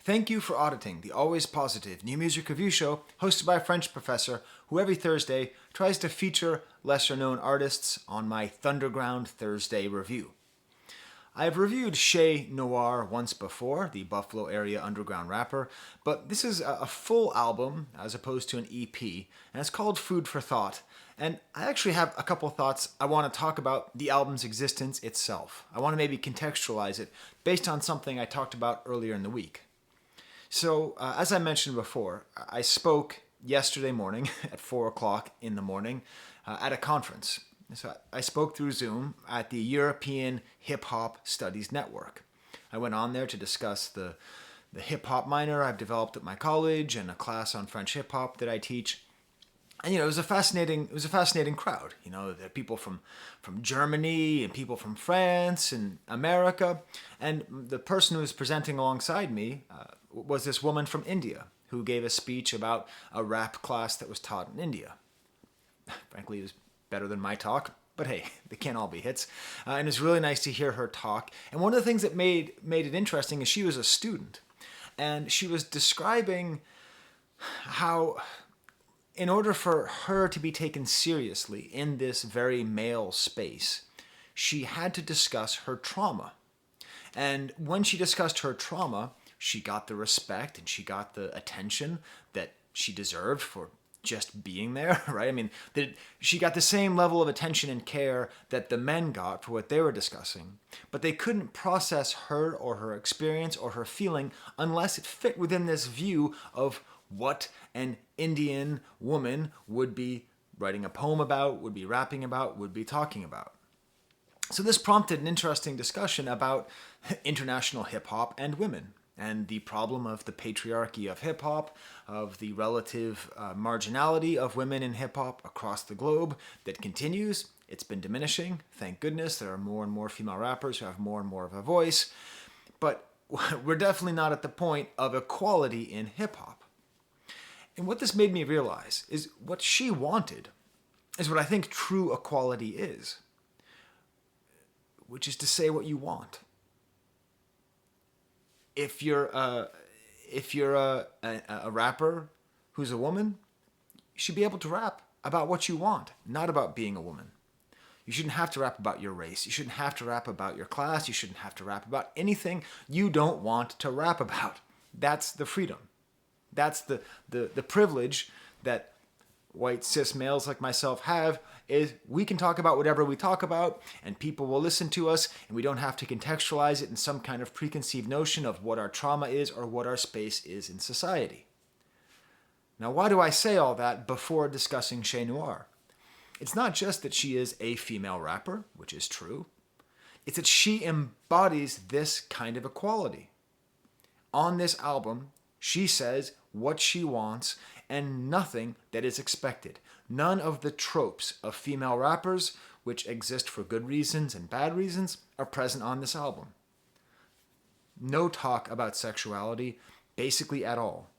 Thank you for auditing the always positive new music review show hosted by a French professor who every Thursday tries to feature lesser known artists on my Thunderground Thursday review. I have reviewed Noir once before, the Buffalo area underground rapper, but this is a full album as opposed to an EP, and it's called Food for Thought. And I actually have a couple thoughts I want to talk about the album's existence itself. I want to maybe contextualize it based on something I talked about earlier in the week. So, as I mentioned before, I spoke yesterday morning at 4 o'clock in the morning at a conference. So I spoke through Zoom at the European Hip Hop Studies Network. I went on there to discuss the hip hop minor I've developed at my college and a class on French hip hop that I teach. And it was a fascinating crowd. There are people from Germany and people from France and America. And the person who was presenting alongside me was this woman from India who gave a speech about a rap class that was taught in India. Frankly, it was better than my talk, but hey, they can't all be hits. And it's really nice to hear her talk. And one of the things that made it interesting is she was a student. And she was describing how, in order for her to be taken seriously in this very male space, she had to discuss her trauma. And when she discussed her trauma, she got the respect and she got the attention that she deserved for just being there, right? I mean, she got the same level of attention and care that the men got for what they were discussing, but they couldn't process her or her experience or her feeling unless it fit within this view of what an Indian woman would be writing a poem about, would be rapping about, would be talking about. So this prompted an interesting discussion about international hip-hop and women, and the problem of the patriarchy of hip-hop, of the relative marginality of women in hip-hop across the globe that continues. It's been diminishing, thank goodness. There are more and more female rappers who have more and more of a voice. But we're definitely not at the point of equality in hip-hop. And what this made me realize is what she wanted is what I think true equality is, which is to say what you want. If you're a rapper who's a woman, you should be able to rap about what you want, not about being a woman. You shouldn't have to rap about your race. You shouldn't have to rap about your class. You shouldn't have to rap about anything you don't want to rap about. That's the freedom. That's the privilege that white cis males like myself have, is we can talk about whatever we talk about and people will listen to us, and we don't have to contextualize it in some kind of preconceived notion of what our trauma is or what our space is in society. Now, why do I say all that before discussing Noir? It's not just that she is a female rapper, which is true. It's that she embodies this kind of equality. On this album, she says what she wants and nothing that is expected. None of the tropes of female rappers, which exist for good reasons and bad reasons, are present on this album. No talk about sexuality, basically at all.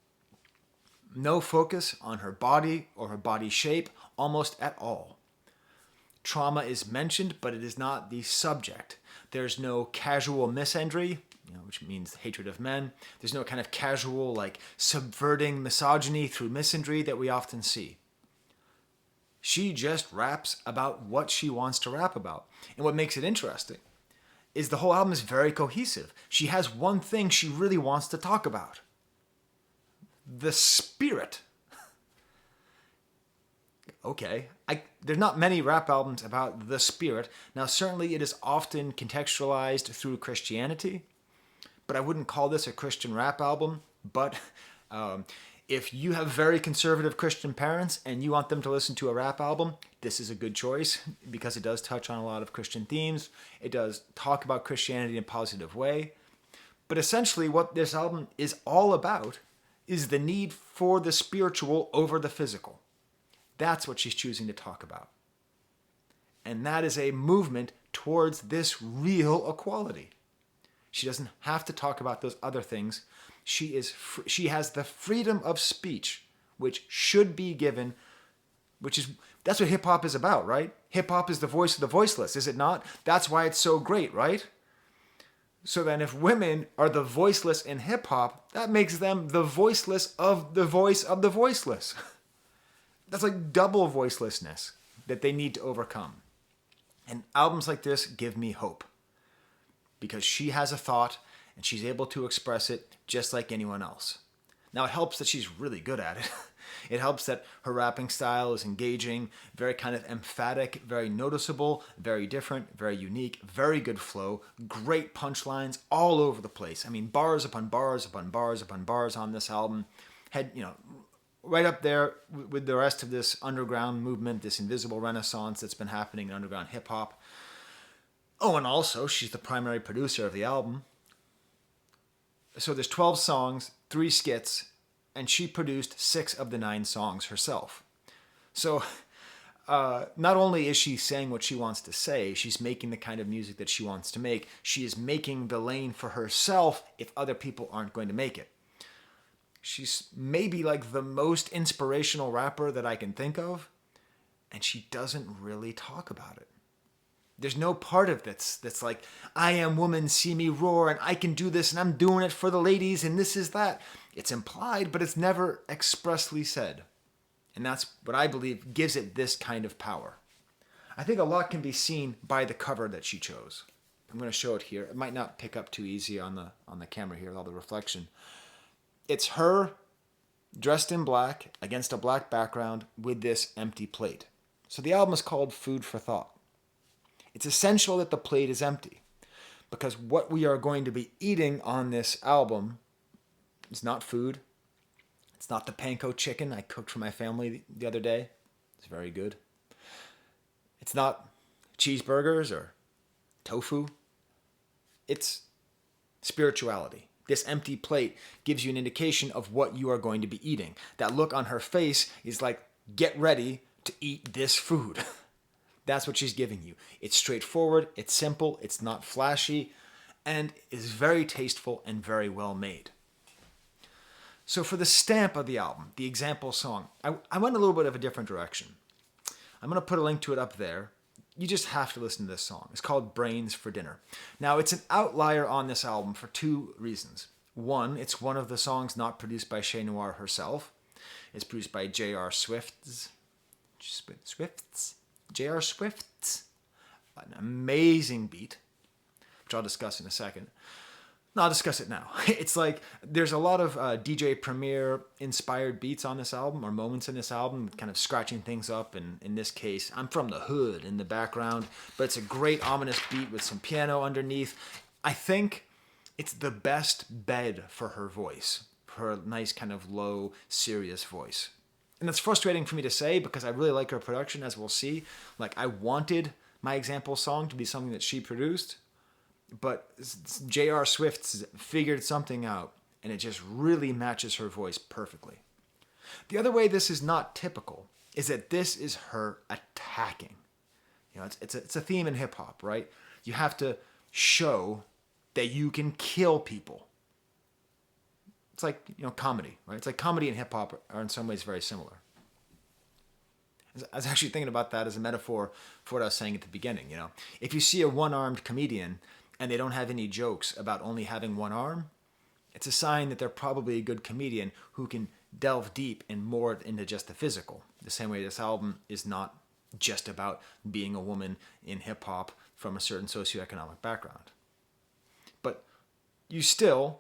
No focus on her body or her body shape, almost at all. Trauma is mentioned, but it is not the subject. There's no casual misandry, which means hatred of men. There's no kind of casual, subverting misogyny through misandry that we often see. She just raps about what she wants to rap about. And what makes it interesting is the whole album is very cohesive. She has one thing she really wants to talk about. The spirit. Okay, there's not many rap albums about the spirit. Now, certainly it is often contextualized through Christianity, but I wouldn't call this a Christian rap album. But if you have very conservative Christian parents and you want them to listen to a rap album, this is a good choice because it does touch on a lot of Christian themes. It does talk about Christianity in a positive way. But essentially what this album is all about is the need for the spiritual over the physical. That's what she's choosing to talk about. And that is a movement towards this real equality. She doesn't have to talk about those other things. She has the freedom of speech, which should be given, that's what hip-hop is about, right? Hip-hop is the voice of the voiceless, is it not? That's why it's so great, right? So then if women are the voiceless in hip hop, that makes them the voiceless of the voice of the voiceless. That's like double voicelessness that they need to overcome. And albums like this give me hope because she has a thought and she's able to express it just like anyone else. Now, it helps that she's really good at it. It helps that her rapping style is engaging, very kind of emphatic, very noticeable, very different, very unique, very good flow, great punchlines all over the place. I mean, bars upon bars upon bars upon bars on this album. Had, right up there with the rest of this underground movement, this invisible renaissance that's been happening in underground hip hop. Oh, and also, she's the primary producer of the album. So there's 12 songs, 3 skits, and she produced 6 of the 9 songs herself. So not only is she saying what she wants to say, she's making the kind of music that she wants to make. She is making the lane for herself if other people aren't going to make it. She's maybe like the most inspirational rapper that I can think of, and she doesn't really talk about it. There's no part of that's like, I am woman, see me roar, and I can do this, and I'm doing it for the ladies, and this is that. It's implied, but it's never expressly said. And that's what I believe gives it this kind of power. I think a lot can be seen by the cover that she chose. I'm going to show it here. It might not pick up too easy on the camera here with all the reflection. It's her dressed in black against a black background with this empty plate. So the album is called Food for Thought. It's essential that the plate is empty because what we are going to be eating on this album is not food. It's not the panko chicken I cooked for my family the other day. It's very good. It's not cheeseburgers or tofu. It's spirituality. This empty plate gives you an indication of what you are going to be eating. That look on her face is like, get ready to eat this food. That's what she's giving you. It's straightforward, it's simple, it's not flashy, and is very tasteful and very well made. So for the stamp of the album, the example song, I went a little bit of a different direction. I'm going to put a link to it up there. You just have to listen to this song. It's called Brains for Dinner. Now, it's an outlier on this album for 2 reasons. One, it's one of the songs not produced by Noir herself. It's produced by J.R. Swift's. J.R. Swift's. An amazing beat, which I'll discuss in a second. No, I'll discuss it now. It's like there's a lot of DJ Premier inspired beats on this album, or moments in this album, kind of scratching things up. And in this case, I'm from the hood in the background, but it's a great ominous beat with some piano underneath. I think it's the best bed for her voice, for a nice kind of low, serious voice. And that's frustrating for me to say because I really like her production, as we'll see. Like, I wanted my example song to be something that she produced, but J.R. Swift's figured something out, and it just really matches her voice perfectly. The other way this is not typical is that this is her attacking. It's a theme in hip-hop, right? You have to show that you can kill people. It's like, comedy, right? It's like comedy and hip-hop are in some ways very similar. I was actually thinking about that as a metaphor for what I was saying at the beginning. If you see a one-armed comedian and they don't have any jokes about only having one arm, it's a sign that they're probably a good comedian who can delve deep and more into just the physical. The same way this album is not just about being a woman in hip-hop from a certain socioeconomic background. But you still,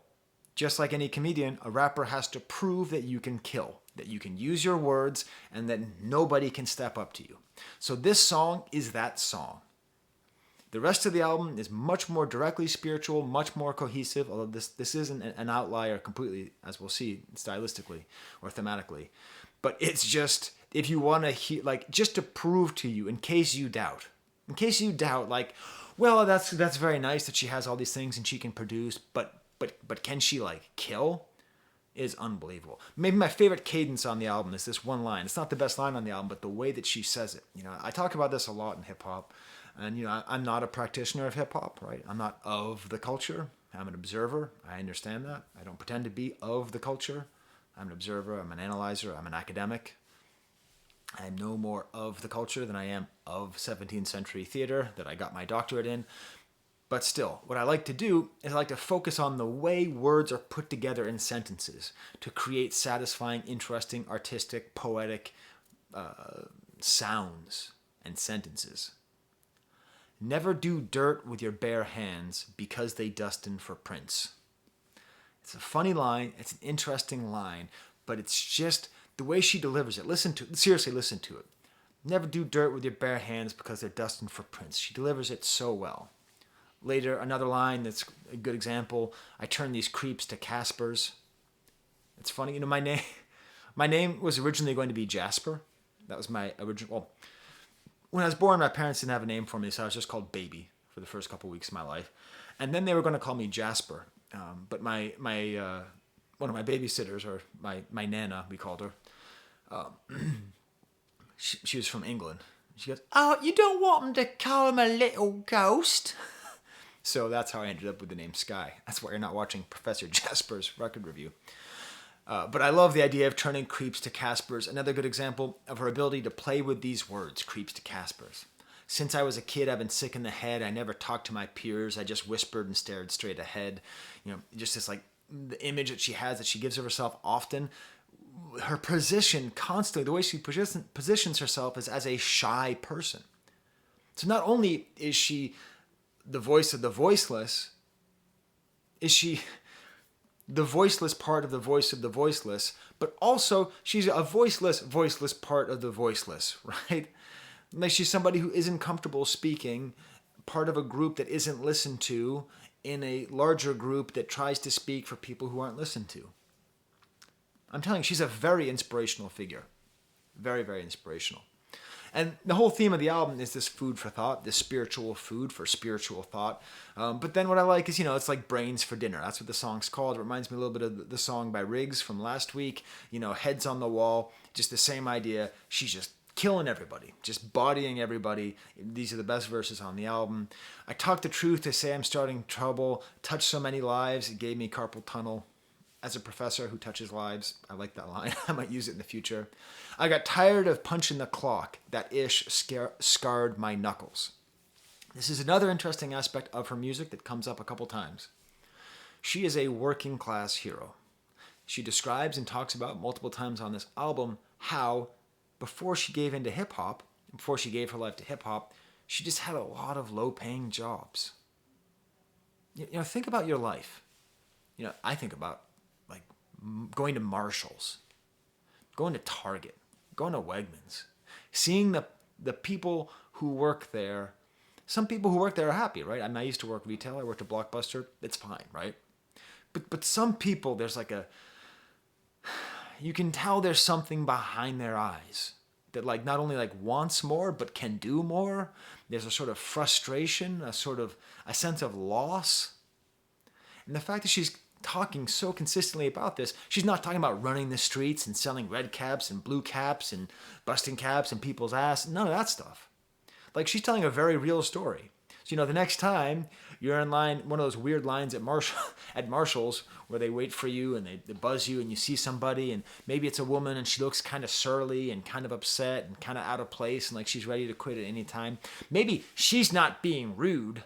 just like any comedian, a rapper has to prove that you can kill, that you can use your words, and that nobody can step up to you. So this song is that song. The rest of the album is much more directly spiritual, much more cohesive, although this isn't an outlier completely, as we'll see, stylistically or thematically. But it's just, if you want to hear, like, just to prove to you, in case you doubt, like, well, that's very nice that she has all these things and she can produce, but can she, like, kill? Is unbelievable. Maybe my favorite cadence on the album is this one line. It's not the best line on the album, but the way that she says it. I talk about this a lot in hip-hop. And, I'm not a practitioner of hip-hop, right? I'm not of the culture. I'm an observer. I understand that. I don't pretend to be of the culture. I'm an observer. I'm an analyzer. I'm an academic. I'm no more of the culture than I am of 17th century theater that I got my doctorate in. But still, what I like to do is I like to focus on the way words are put together in sentences to create satisfying, interesting, artistic, poetic sounds and sentences. Never do dirt with your bare hands because they destined for prince. It's a funny line, it's an interesting line, but it's just the way she delivers it. Seriously, listen to it. Never do dirt with your bare hands because they're destined for prince. She delivers it so well. Later, another line that's a good example. I turn these creeps to Caspers. It's funny, my name was originally going to be Jasper. That was my original. Well, when I was born, my parents didn't have a name for me, so I was just called Baby for the first couple weeks of my life, and then they were going to call me Jasper. But my one of my babysitters, or my nana, we called her. She was from England. She goes, "Oh, you don't want them to call him a little ghost?" So that's how I ended up with the name Skye. That's why you're not watching Professor Jasper's record review. But I love the idea of turning creeps to Caspers. Another good example of her ability to play with these words, creeps to Caspers. Since I was a kid, I've been sick in the head. I never talked to my peers. I just whispered and stared straight ahead. Just this the image that she has, that she gives of herself often. Her position constantly, the way she positions herself is as a shy person. So not only is she the voice of the voiceless, is she the voiceless part of the voice of the voiceless, but also she's a voiceless part of the voiceless, right? Like she's somebody who isn't comfortable speaking, part of a group that isn't listened to, in a larger group that tries to speak for people who aren't listened to. I'm telling you, she's a very inspirational figure. Very, very inspirational. And the whole theme of the album is this food for thought, this spiritual food for spiritual thought. But then what I like is, it's like brains for dinner. That's what the song's called. It reminds me a little bit of the song by Riggs from last week. Heads on the wall, just the same idea. She's just killing everybody, just bodying everybody. These are the best verses on the album. I talk the truth to say I'm starting trouble. Touch so many lives, it gave me carpal tunnel. As a professor who touches lives, I like that line. I might use it in the future. I got tired of punching the clock. That ish scarred my knuckles. This is another interesting aspect of her music that comes up a couple times. She is a working class hero. She describes and talks about multiple times on this album how before she gave into hip hop, before she gave her life to hip hop, she just had a lot of low paying jobs. Think about your life. I think about going to Marshall's, going to Target, going to Wegmans, seeing the people who work there. Some people who work there are happy, right? I used to work retail. I worked at Blockbuster. It's fine, right? But some people, there's you can tell there's something behind their eyes that not only wants more, but can do more. There's a sort of frustration, a sense of loss. And the fact that she's talking so consistently about this, she's not talking about running the streets and selling red caps and blue caps and busting caps in people's ass. None of that stuff. She's telling a very real story. So, the next time you're in line, one of those weird lines at Marshall's where they wait for you and they buzz you and you see somebody and maybe it's a woman and she looks kind of surly and kind of upset and kind of out of place and she's ready to quit at any time. Maybe she's not being rude.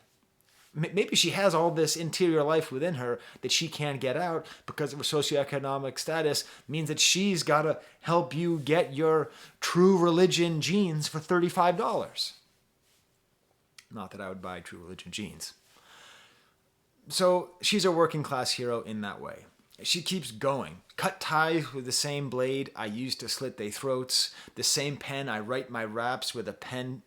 Maybe she has all this interior life within her that she can't get out because of her socioeconomic status, means that she's got to help you get your True Religion jeans for $35. Not that I would buy True Religion jeans. So she's a working class hero in that way. She keeps going. Cut ties with the same blade I used to slit they throats. The same pen I write my raps with a pen,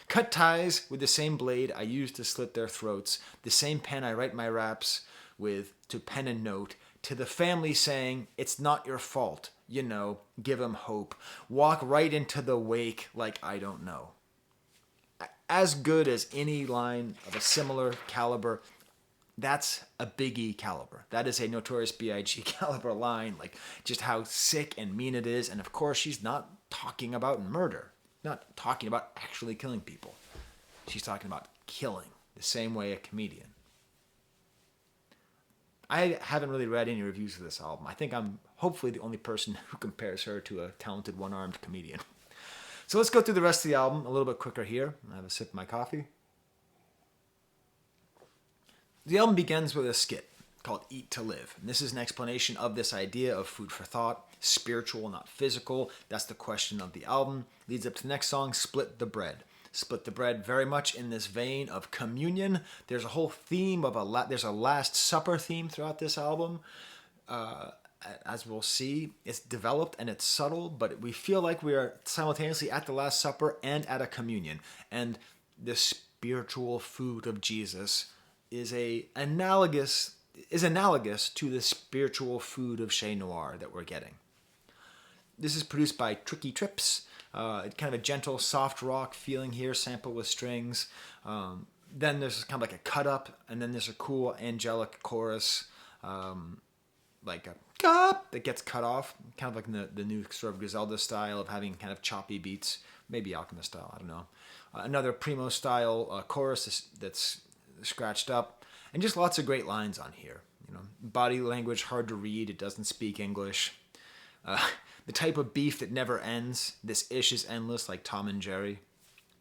Cut ties with the same blade I used to slit their throats. The same pen I write my raps with to pen and note. To the family saying, it's not your fault. Give 'em hope. Walk right into the wake like I don't know. As good as any line of a similar caliber. That's a Biggie caliber. That is a Notorious B.I.G. caliber line. Just how sick and mean it is. And of course, she's not talking about murder. Not talking about actually killing people. She's talking about killing, the same way a comedian. I haven't really read any reviews of this album. I think I'm hopefully the only person who compares her to a talented one-armed comedian. So let's go through the rest of the album a little bit quicker here. I have a sip of my coffee. The album begins with a skit called Eat to Live. And this is an explanation of this idea of food for thought, spiritual, not physical. That's the question of the album. Leads up to the next song, Split the Bread. Split the Bread, very much in this vein of communion. There's a whole theme of there's a Last Supper theme throughout this album. As we'll see, it's developed and it's subtle, but we feel like we are simultaneously at the Last Supper and at a communion. And the spiritual food of Jesus is analogous to the spiritual food of Chez Noir that we're getting. This is produced by Tricky Trips. Kind of a gentle, soft rock feeling here, sample with strings. Then there's kind of like a cut up, and then there's a cool angelic chorus, like a cup that gets cut off, kind of like in the new sort of Griselda style of having kind of choppy beats, maybe Alchemist style, I don't know. Another Primo style chorus that's scratched up, and just lots of great lines on here. Body language hard to read. It doesn't speak English. The type of beef that never ends. This ish is endless, like Tom and Jerry.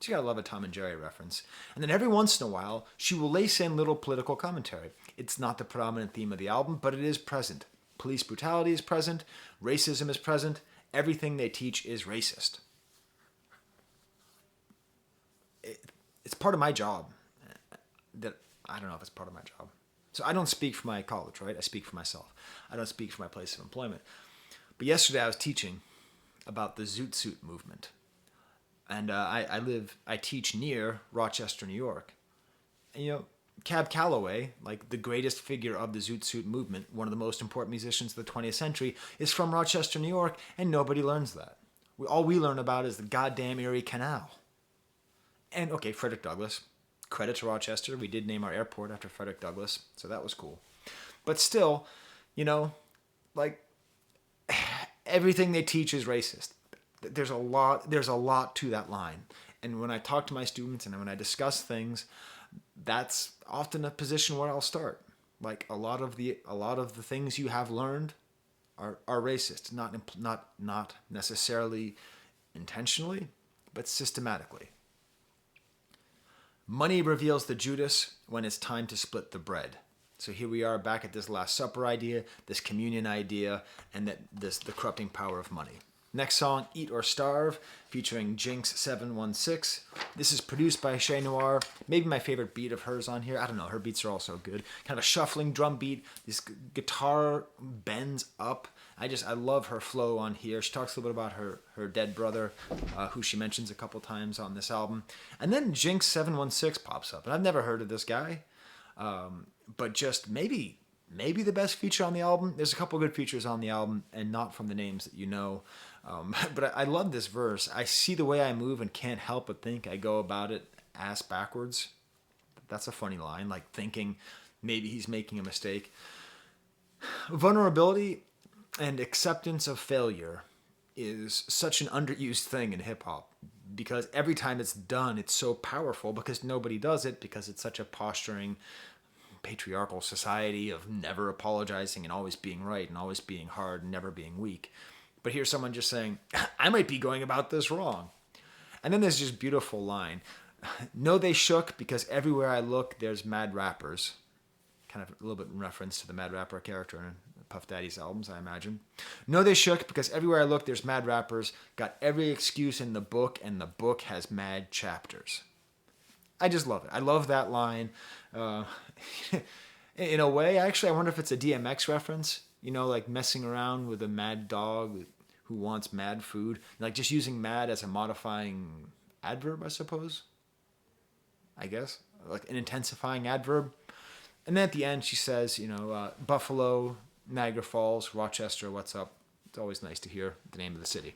You gotta love a Tom and Jerry reference. And then every once in a while, she will lace in little political commentary. It's not the predominant theme of the album, but it is present. Police brutality is present. Racism is present. Everything they teach is racist. It's part of my job. That I don't know if it's part of my job. So I don't speak for my college, right? I speak for myself. I don't speak for my place of employment. But yesterday I was teaching about the Zoot Suit movement. And I teach near Rochester, New York. And Cab Calloway, like the greatest figure of the Zoot Suit movement, one of the most important musicians of the 20th century, is from Rochester, New York, and nobody learns that. All we learn about is the goddamn Erie Canal. And okay, Frederick Douglass. Credit to Rochester. We did name our airport after Frederick Douglass, so that was cool. But still, like everything they teach is racist. There's a lot to that line. And when I talk to my students and when I discuss things, that's often a position where I'll start. Like a lot of the things you have learned are racist, not necessarily intentionally, but systematically. Money reveals the Judas when it's time to split the bread. So here we are back at this Last Supper idea, this communion idea, and the corrupting power of money. Next song, Eat or Starve, featuring Jinx 716. This is produced by Chez Noir. Maybe my favorite beat of hers on here. I don't know, her beats are all so good. Kind of a shuffling drum beat. This guitar bends up. I love her flow on here. She talks a little bit about her dead brother, who she mentions a couple times on this album. And then Jinx 716 pops up. And I've never heard of this guy. But just maybe the best feature on the album. There's a couple good features on the album, and not from the names that you know. But I love this verse. I see the way I move and can't help but think I go about it ass backwards. That's a funny line, like thinking maybe he's making a mistake. Vulnerability and acceptance of failure is such an underused thing in hip-hop, because every time it's done, it's so powerful because nobody does it, because it's such a posturing patriarchal society of never apologizing and always being right and always being hard and never being weak. But here's someone just saying, I might be going about this wrong. And then there's this beautiful line. No, they shook because everywhere I look, there's mad rappers. Kind of a little bit in reference to the Mad Rapper character in Puff Daddy's albums, I imagine. No, they shook because everywhere I look, there's mad rappers. Got every excuse in the book, and the book has mad chapters. I just love it. I love that line. In a way, actually, I wonder if it's a DMX reference. Like messing around with a mad dog who wants mad food. Like just using mad as a modifying adverb, I suppose. I guess. Like an intensifying adverb. And then at the end, she says, Buffalo, Niagara Falls, Rochester, what's up? It's always nice to hear the name of the city.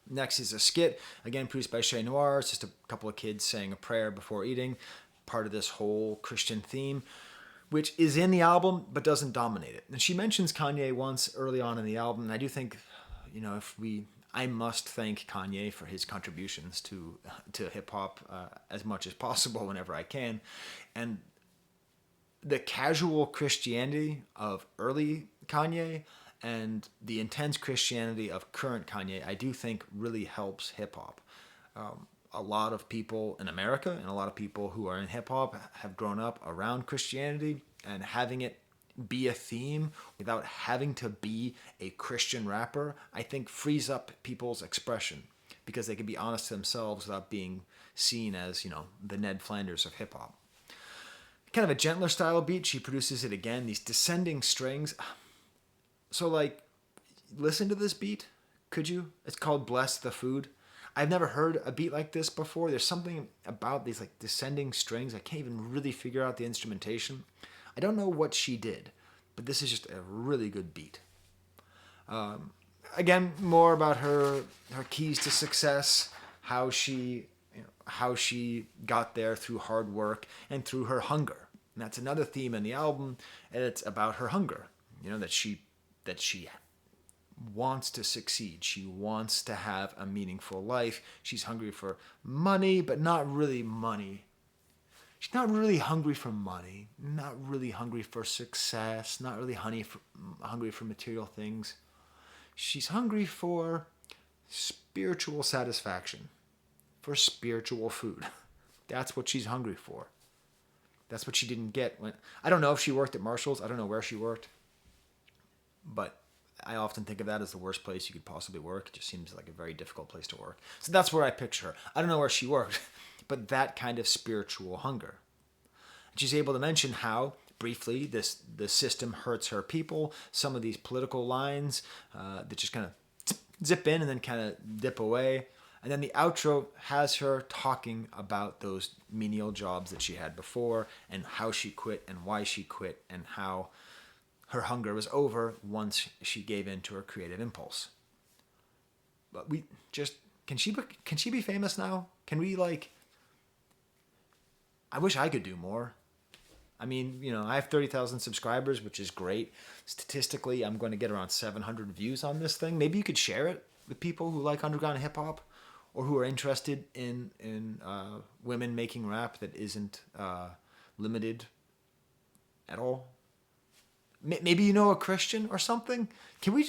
Next is a skit, again produced by Chez Noir. It's just a couple of kids saying a prayer before eating, part of this whole Christian theme, which is in the album but doesn't dominate it. And she mentions Kanye once early on in the album, and I do think, I must thank Kanye for his contributions to hip hop as much as possible whenever I can, and the casual Christianity of early Kanye and the intense Christianity of current Kanye, I do think really helps hip-hop. a lot of people in America and a lot of people who are in hip hop have grown up around Christianity, and having it be a theme without having to be a Christian rapper, I think frees up people's expression because they can be honest to themselves without being seen as, the Ned Flanders of hip hop. Kind of a gentler style beat. She produces it again, these descending strings. So, listen to this beat, could you? It's called Bless the Food. I've never heard a beat like this before. There's something about these descending strings. I can't even really figure out the instrumentation. I don't know what she did, but this is just a really good beat. Again, more about her keys to success, how she got there through hard work and through her hunger. And that's another theme in the album, and it's about her hunger. That she wants to succeed. She wants to have a meaningful life. She's hungry for money, but not really money. She's not really hungry for money, not really hungry for success, not really hungry for material things. She's hungry for spiritual satisfaction, for spiritual food. That's what she's hungry for. That's what she didn't get when... I don't know if she worked at Marshall's. I don't know where she worked. But I often think of that as the worst place you could possibly work. It just seems like a very difficult place to work. So that's where I picture her. I don't know where she worked, but that kind of spiritual hunger. She's able to mention how, briefly, the system hurts her people. Some of these political lines that just kind of zip in and then kind of dip away. And then the outro has her talking about those menial jobs that she had before and how she quit and why she quit and how her hunger was over once she gave in to her creative impulse. But can she be famous now? Can we I wish I could do more. I mean, I have 30,000 subscribers, which is great. Statistically, I'm going to get around 700 views on this thing. Maybe you could share it with people who like underground hip hop or who are interested in women making rap that isn't limited at all. Maybe a Christian or something. Can we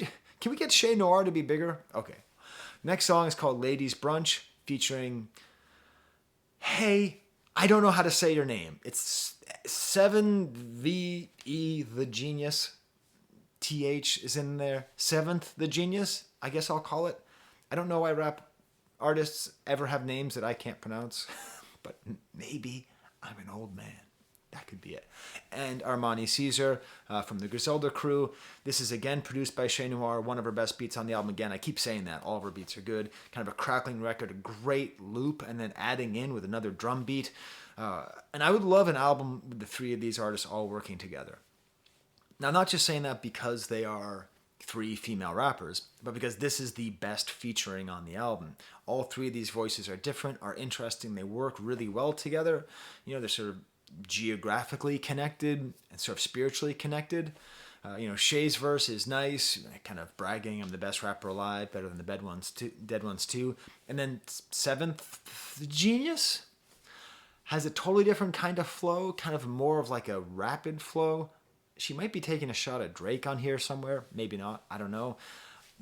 get Shay Noir to be bigger? Okay. Next song is called Ladies Brunch, featuring Hey, I don't know how to say your name. It's 7VE the Genius. TH is in there. 7th the Genius, I guess I'll call it. I don't know why rap artists ever have names that I can't pronounce, but maybe I'm an old man. That could be it. And Armani Caesar from the Griselda crew. This is again produced by Shay Noir, one of her best beats on the album. Again, I keep saying that. All of her beats are good. Kind of a crackling record, a great loop, and then adding in with another drum beat. And I would love an album with the three of these artists all working together. Now, I'm not just saying that because they are three female rappers, but because this is the best featuring on the album. All three of these voices are different, are interesting. They work really well together. They're sort of geographically connected and sort of spiritually connected. Shay's verse is nice, kind of bragging, I'm the best rapper alive, better than the dead ones too. And then 7th the Genius has a totally different kind of flow, kind of more of like a rapid flow. She might be taking a shot at Drake on here somewhere, maybe not, I don't know.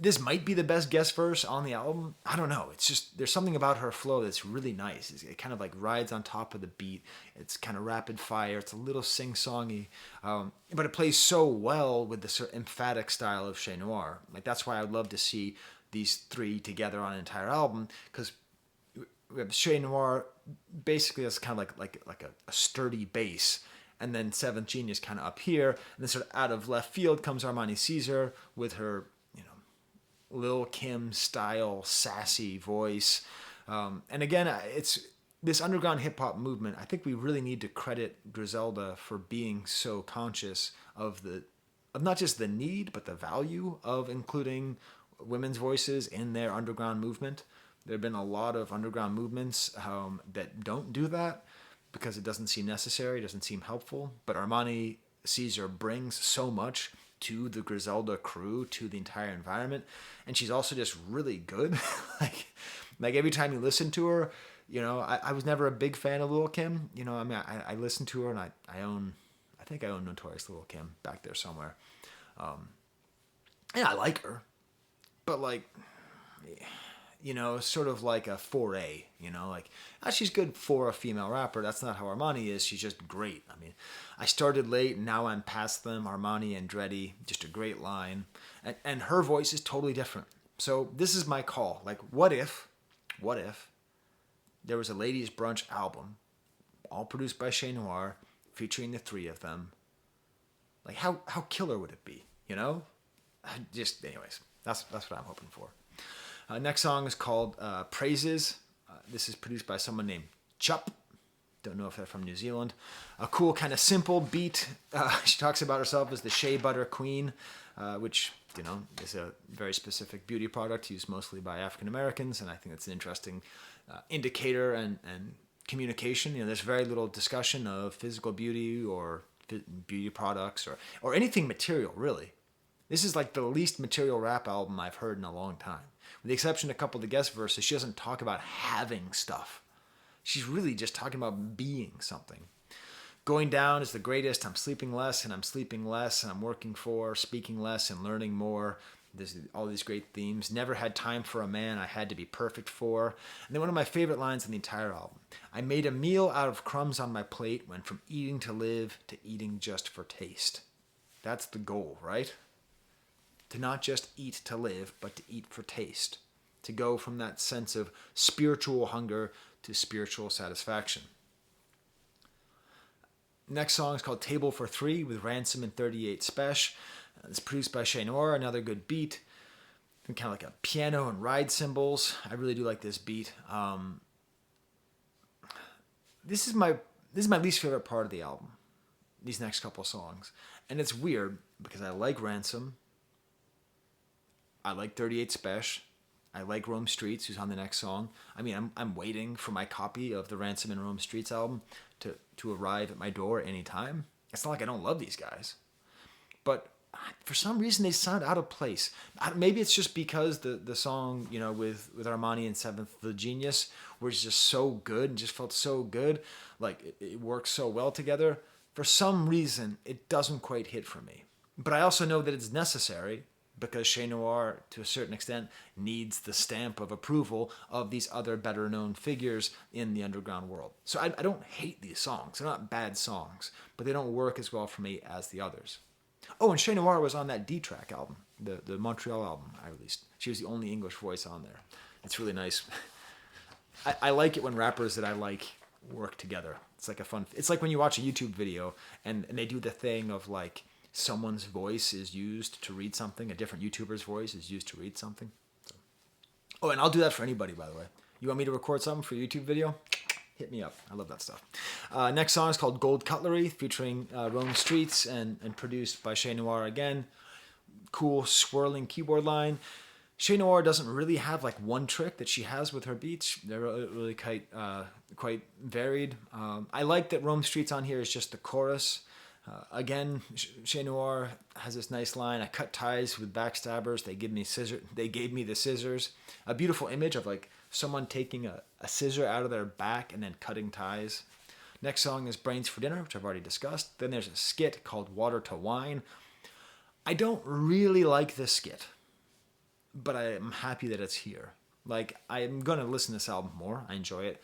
This might be the best guest verse on the album. I don't know. It's just, there's something about her flow that's really nice. It kind of rides on top of the beat. It's kind of rapid fire. It's a little sing-songy. But it plays so well with the sort of emphatic style of Shay Noir. That's why I would love to see these three together on an entire album, because we have Shay Noir basically as kind of like a sturdy bass. And then 7th Genius kind of up here. And then sort of out of left field comes Armani Caesar with her Lil' Kim style sassy voice. And again, it's this underground hip hop movement. I think we really need to credit Griselda for being so conscious of not just the need, but the value of including women's voices in their underground movement. There have been a lot of underground movements that don't do that because it doesn't seem necessary, it doesn't seem helpful. But Armani Caesar brings so much to the Griselda crew, to the entire environment, and she's also just really good. like every time you listen to her, I was never a big fan of Lil' Kim. I listen to her, and I think I own Notorious Lil' Kim back there somewhere. Yeah, I like her, but sort of like a 4A, like, she's good for a female rapper. That's not how Armani is. She's just great. I mean, I started late and now I'm past them. Armani and Andretti, just a great line. And her voice is totally different. So this is my call. Like, what if there was a ladies' brunch album, all produced by Chez Noir, featuring the three of them? Like, how killer would it be, Just, anyways, that's what I'm hoping for. Next song is called Praises. This is produced by someone named Chup. Don't know if they're from New Zealand. A cool kind of simple beat. She talks about herself as the shea butter queen, which, is a very specific beauty product used mostly by African Americans. And I think that's an interesting indicator and communication. There's very little discussion of physical beauty or beauty products or anything material, really. This is like the least material rap album I've heard in a long time. With the exception of a couple of the guest verses, she doesn't talk about having stuff. She's really just talking about being something. Going down is the greatest. I'm sleeping less and I'm sleeping less and I'm working for, speaking less and learning more. There's all these great themes. Never had time for a man I had to be perfect for. And then one of my favorite lines in the entire album. I made a meal out of crumbs on my plate, went from eating to live to eating just for taste. That's the goal, right? To not just eat to live, but to eat for taste. To go from that sense of spiritual hunger to spiritual satisfaction. Next song is called Table for Three with Ransom and 38 Spesh. It's produced by Chez Noir, another good beat. And kind of like a piano and ride cymbals. I really do like this beat. This is my least favorite part of the album. These next couple songs. And it's weird because I like Ransom. I like 38 Spesh. I like Rome Streets, who's on the next song. I mean, I'm waiting for my copy of the Ransom and Rome Streets album to arrive at my door anytime. It's not like I don't love these guys. But for some reason, they sound out of place. Maybe it's just because the song, with Armani and Seventh, The Genius, was just so good and just felt so good. Like, it works so well together. For some reason, it doesn't quite hit for me. But I also know that it's necessary because Chez Noir, to a certain extent, needs the stamp of approval of these other better-known figures in the underground world. So I don't hate these songs. They're not bad songs, but they don't work as well for me as the others. Oh, and Chez Noir was on that D-Track album, the Montreal album I released. She was the only English voice on there. It's really nice. I like it when rappers that I like work together. It's like it's like when you watch a YouTube video and they do the thing of like, someone's voice is used to read something. A different YouTuber's voice is used to read something. So. Oh, and I'll do that for anybody, by the way. You want me to record something for a YouTube video? Hit me up. I love that stuff. Next song is called Gold Cutlery, featuring Rome Streets and produced by Chez Noir again. Cool, swirling keyboard line. Chez Noir doesn't really have like one trick that she has with her beats. They're really quite varied. I like that Rome Streets on here is just the chorus. Again, Chez Noir has this nice line. I cut ties with backstabbers. They gave me the scissors. A beautiful image of like someone taking a scissor out of their back and then cutting ties. Next song is Brains for Dinner, which I've already discussed. Then there's a skit called Water to Wine. I don't really like this skit, but I am happy that it's here. Like, I'm going to listen to this album more. I enjoy it.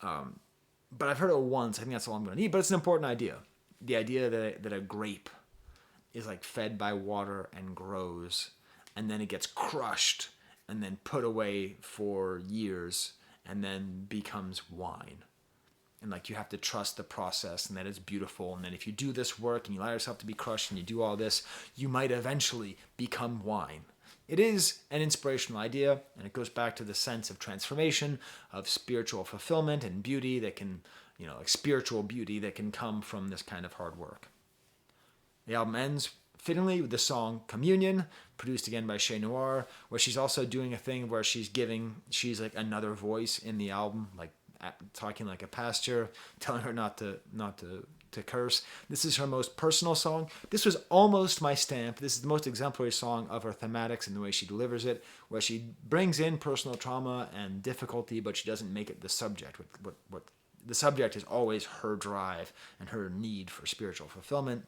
But I've heard it once. I think that's all I'm going to need. But it's an important idea. The idea that a grape is like fed by water and grows, and then it gets crushed and then put away for years and then becomes wine. And like, you have to trust the process and that it's beautiful. And then if you do this work and you allow yourself to be crushed and you do all this, you might eventually become wine. It is an inspirational idea, and it goes back to the sense of transformation, of spiritual fulfillment and beauty that can, like spiritual beauty that can come from this kind of hard work. The album ends fittingly with the song Communion, produced again by Chez Noir, where she's also doing a thing where she's like another voice in the album, like talking like a pastor, telling her not to curse. This is her most personal song. This was almost my stamp. This is the most exemplary song of her thematics and the way she delivers it, where she brings in personal trauma and difficulty, but she doesn't make it the subject. What the subject is always her drive and her need for spiritual fulfillment.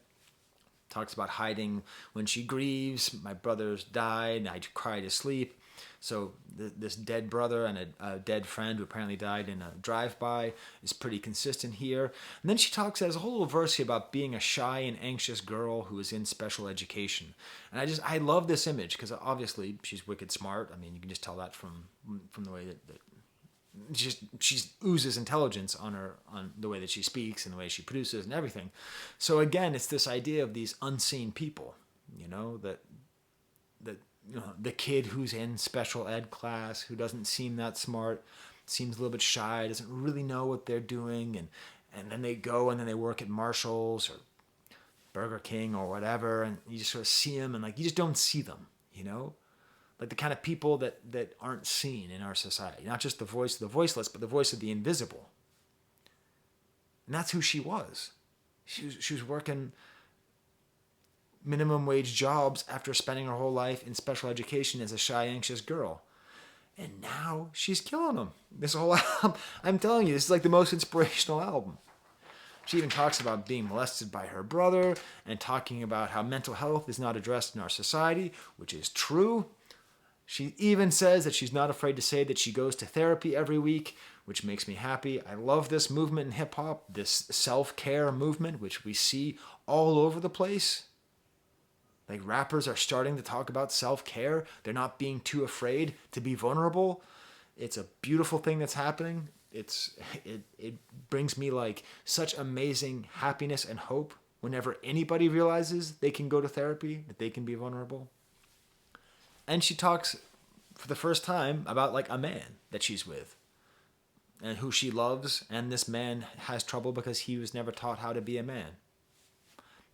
Talks about hiding when she grieves. My brothers died, and I cry to sleep. So this dead brother and a dead friend who apparently died in a drive-by is pretty consistent here. And then she has a whole little verse here about being a shy and anxious girl who is in special education. And I love this image because obviously she's wicked smart. I mean, you can just tell that from the way that she oozes intelligence on the way that she speaks and the way she produces and everything. So again, it's this idea of these unseen people, that the kid who's in special ed class who doesn't seem that smart, seems a little bit shy, doesn't really know what they're doing, and then they go and then they work at Marshall's or Burger King or whatever, and you just sort of see them and you just don't see them, like the kind of people that aren't seen in our society. Not just the voice of the voiceless, but the voice of the invisible. And that's who she was. She was working minimum wage jobs after spending her whole life in special education as a shy, anxious girl. And now she's killing them. This whole album, I'm telling you, this is like the most inspirational album. She even talks about being molested by her brother and talking about how mental health is not addressed in our society, which is true. She even says that she's not afraid to say that she goes to therapy every week, which makes me happy. I love this movement in hip-hop, this self-care movement, which we see all over the place. Like rappers are starting to talk about self-care. They're not being too afraid to be vulnerable. It's a beautiful thing that's happening. It brings me such amazing happiness and hope whenever anybody realizes they can go to therapy, that they can be vulnerable. And she talks for the first time about a man that she's with and who she loves, and this man has trouble because he was never taught how to be a man.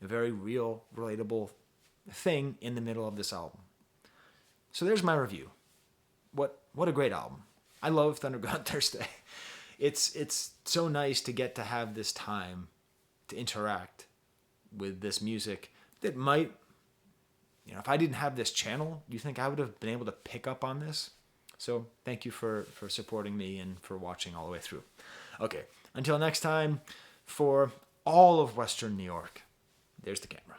A very real, relatable thing in the middle of this album. So there's my review. What a great album. I love Thunderground Thursday. It's so nice to get to have this time to interact with this music that might, if I didn't have this channel, do you think I would have been able to pick up on this? So thank you for supporting me and for watching all the way through. Okay, until next time, for all of Western New York, there's the camera.